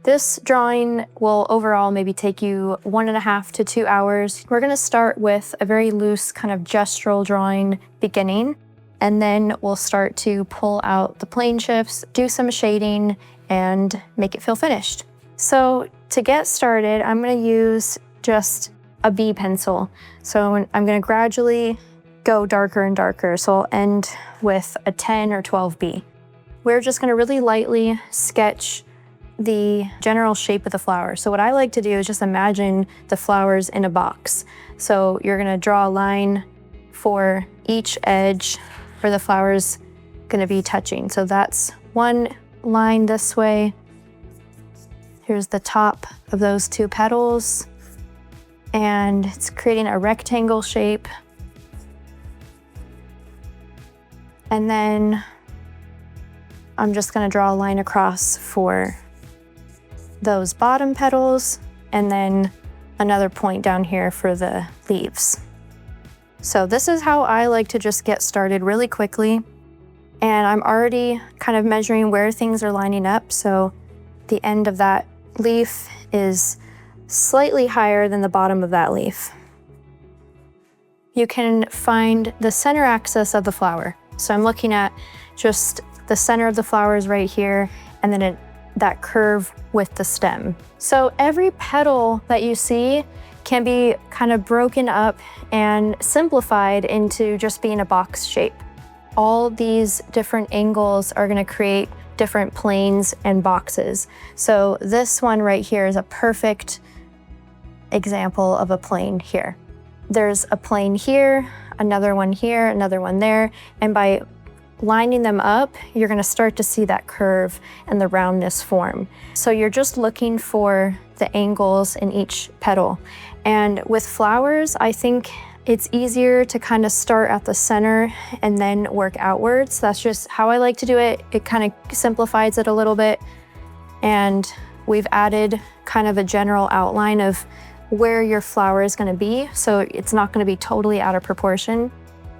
This drawing will overall maybe take you 1.5 to 2 hours. We're gonna start with a very loose kind of gestural drawing beginning, and then we'll start to pull out the plane shifts, do some shading, and make it feel finished. So to get started, I'm gonna use just a B pencil. So I'm gonna gradually go darker and darker. So I'll end with a 10 or 12B. We're just gonna really lightly sketch the general shape of the flower. So what I like to do is just imagine the flowers in a box. So you're gonna draw a line for each edge where the flower's gonna be touching. So that's one line this way. Here's the top of those 2 petals, and it's creating a rectangle shape. And then I'm just gonna draw a line across for those bottom petals, and then another point down here for the leaves. So this is how I like to just get started really quickly. And I'm already kind of measuring where things are lining up. So the end of that leaf is slightly higher than the bottom of that leaf. You can find the center axis of the flower. So I'm looking at just the center of the flower is right here, and then that curve with the stem. So every petal that you see can be kind of broken up and simplified into just being a box shape. All these different angles are gonna create different planes and boxes. So this one right here is a perfect example of a plane here. There's a plane here, another one here, another one there, and by lining them up, you're gonna start to see that curve and the roundness form. So you're just looking for the angles in each petal. And with flowers, I think it's easier to kind of start at the center and then work outwards. That's just how I like to do it. It kind of simplifies it a little bit. And we've added kind of a general outline of where your flower is gonna be. So it's not gonna be totally out of proportion.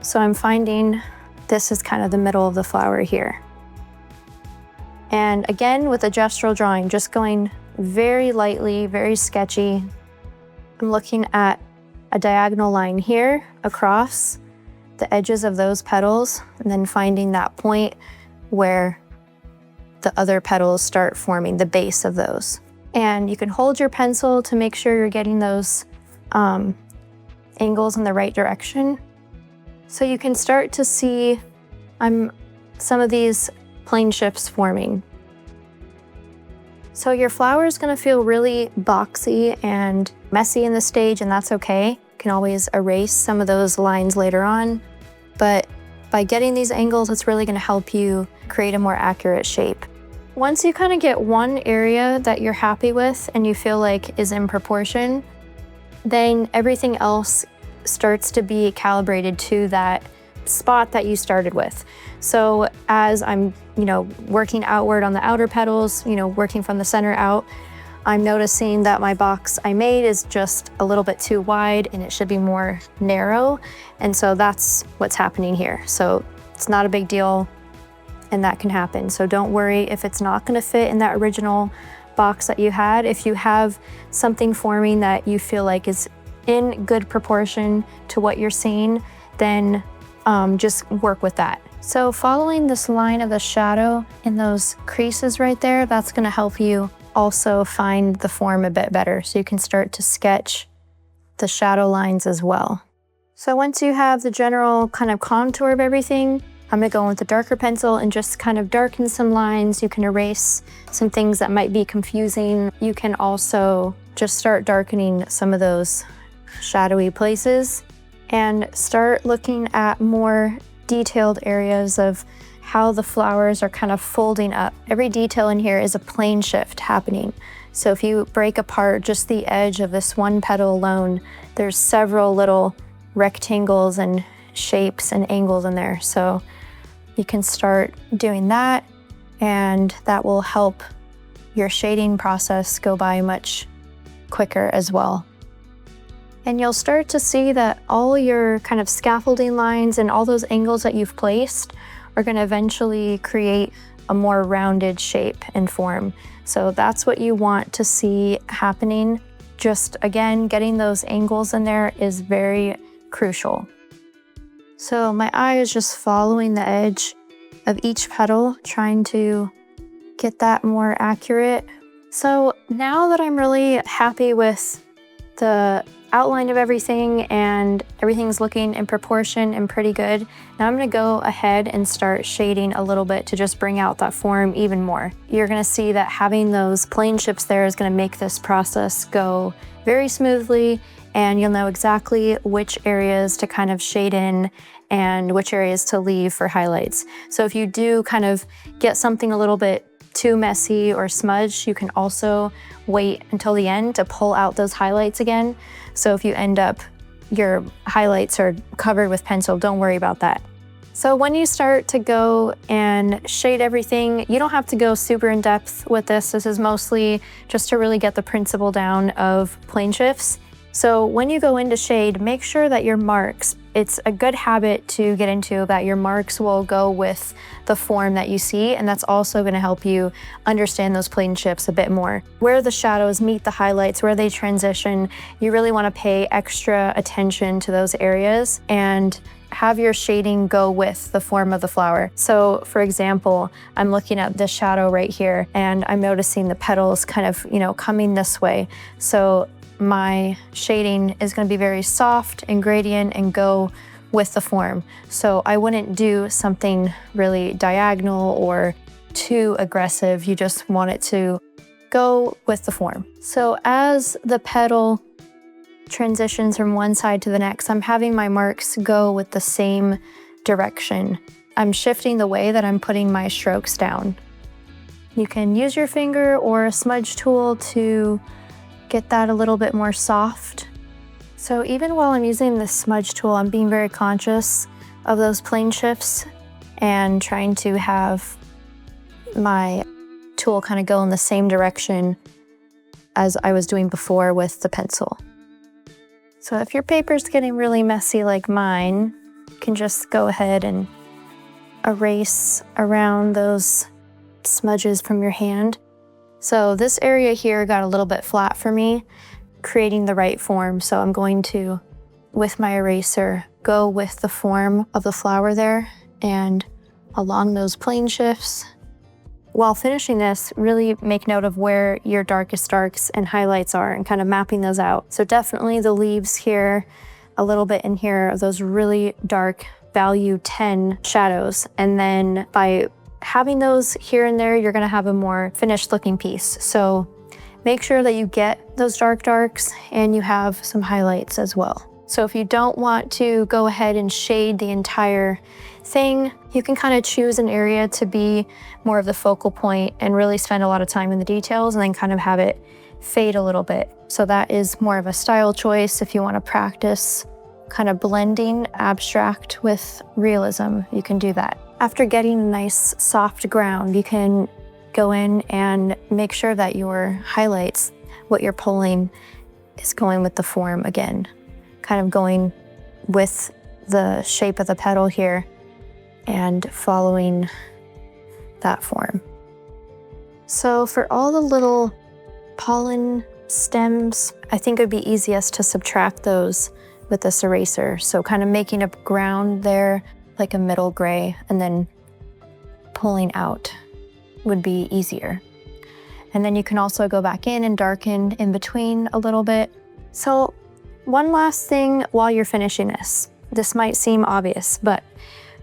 So I'm finding this is kind of the middle of the flower here. And again, with a gestural drawing, just going very lightly, very sketchy. I'm looking at a diagonal line here across the edges of those petals, and then finding that point where the other petals start forming the base of those. And you can hold your pencil to make sure you're getting those angles in the right direction. So you can start to see some of these plane shifts forming. So your flower is gonna feel really boxy and messy in the stage, and that's okay. You can always erase some of those lines later on. But by getting these angles, it's really gonna help you create a more accurate shape. Once you kind of get one area that you're happy with and you feel like is in proportion, then everything else starts to be calibrated to that spot that you started with. So as I'm, working outward on the outer petals, working from the center out, I'm noticing that my box I made is just a little bit too wide and it should be more narrow. And so that's what's happening here. So it's not a big deal, and that can happen. So don't worry if it's not gonna fit in that original box that you had. If you have something forming that you feel like is in good proportion to what you're seeing, then just work with that. So following this line of the shadow in those creases right there, that's gonna help you also find the form a bit better. So you can start to sketch the shadow lines as well. So once you have the general kind of contour of everything, I'm gonna go in with a darker pencil and just kind of darken some lines. You can erase some things that might be confusing. You can also just start darkening some of those shadowy places and start looking at more detailed areas of how the flowers are kind of folding up. Every detail in here is a plane shift happening. So if you break apart just the edge of this one petal alone, there's several little rectangles and shapes and angles in there. So you can start doing that, and that will help your shading process go by much quicker as well. And you'll start to see that all your kind of scaffolding lines and all those angles that you've placed are going to eventually create a more rounded shape and form. So that's what you want to see happening. Just again, getting those angles in there is very crucial. So my eye is just following the edge of each petal, trying to get that more accurate. So now that I'm really happy with the outline of everything and everything's looking in proportion and pretty good, now I'm gonna go ahead and start shading a little bit to just bring out that form even more. You're gonna see that having those plain chips there is gonna make this process go very smoothly, and you'll know exactly which areas to kind of shade in and which areas to leave for highlights. So if you do kind of get something a little bit too messy or smudged, you can also wait until the end to pull out those highlights again. So if you end up, your highlights are covered with pencil, don't worry about that. So when you start to go and shade everything, you don't have to go super in depth with this. This is mostly just to really get the principle down of plane shifts. So when you go into shade, make sure that your marks, it's a good habit to get into that your marks will go with the form that you see, and that's also gonna help you understand those plane shifts a bit more. Where the shadows meet the highlights, where they transition, you really wanna pay extra attention to those areas and have your shading go with the form of the flower. So for example, I'm looking at this shadow right here and I'm noticing the petals kind of, coming this way. So my shading is going to be very soft and gradient and go with the form. So I wouldn't do something really diagonal or too aggressive. You just want it to go with the form. So as the petal transitions from one side to the next, I'm having my marks go with the same direction. I'm shifting the way that I'm putting my strokes down. You can use your finger or a smudge tool to get that a little bit more soft. So even while I'm using this smudge tool, I'm being very conscious of those plane shifts and trying to have my tool kind of go in the same direction as I was doing before with the pencil. So if your paper's getting really messy like mine, you can just go ahead and erase around those smudges from your hand. So this area here got a little bit flat for me, creating the right form. So I'm going to, with my eraser, go with the form of the flower there and along those plane shifts. While finishing this, really make note of where your darkest darks and highlights are and kind of mapping those out. So definitely the leaves here, a little bit in here of those really dark value 10 shadows. And then by having those here and there, you're gonna have a more finished looking piece. So make sure that you get those dark darks and you have some highlights as well. So if you don't want to go ahead and shade the entire thing, you can kind of choose an area to be more of the focal point and really spend a lot of time in the details and then kind of have it fade a little bit. So that is more of a style choice. If you want to practice kind of blending abstract with realism, you can do that. After getting a nice soft ground, you can go in and make sure that your highlights, what you're pulling, is going with the form again, kind of going with the shape of the petal here and following that form. So for all the little pollen stems, I think it would be easiest to subtract those with this eraser. So kind of making a ground there, like a middle gray, and then pulling out would be easier. And then you can also go back in and darken in between a little bit. So one last thing while you're finishing this. This might seem obvious, but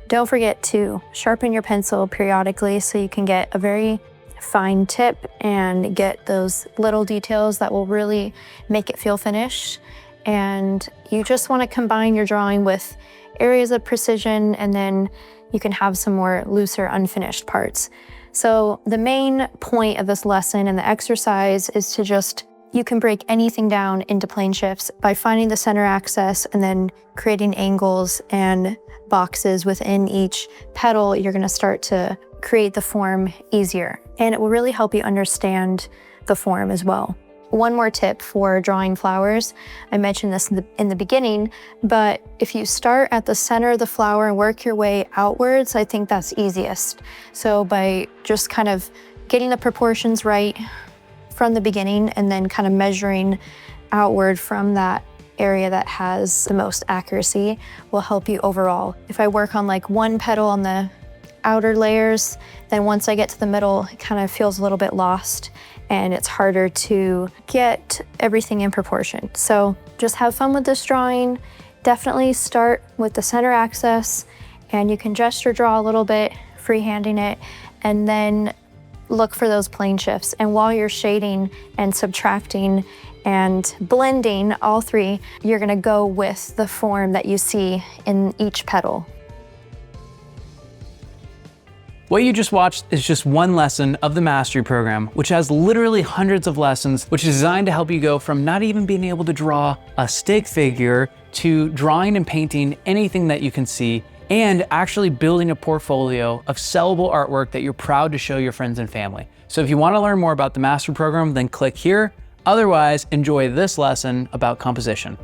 don't forget to sharpen your pencil periodically so you can get a very fine tip and get those little details that will really make it feel finished. And you just want to combine your drawing with areas of precision, and then you can have some more looser, unfinished parts. So the main point of this lesson and the exercise is to just, you can break anything down into plane shifts by finding the center axis and then creating angles and boxes within each petal. You're going to start to create the form easier, and it will really help you understand the form as well. One more tip for drawing flowers. I mentioned this in the beginning, but if you start at the center of the flower and work your way outwards, I think that's easiest. So by just kind of getting the proportions right from the beginning and then kind of measuring outward from that area that has the most accuracy will help you overall. If I work on like one petal on the outer layers, then once I get to the middle, it kind of feels a little bit lost and it's harder to get everything in proportion. So just have fun with this drawing. Definitely start with the center axis, and you can gesture draw a little bit, freehanding it, and then look for those plane shifts. And while you're shading and subtracting and blending all three, you're gonna go with the form that you see in each petal. What you just watched is just one lesson of the Mastery program, which has literally hundreds of lessons, which is designed to help you go from not even being able to draw a stick figure to drawing and painting anything that you can see, and actually building a portfolio of sellable artwork that you're proud to show your friends and family. So if you want to learn more about the Mastery program, then click here. Otherwise, enjoy this lesson about composition.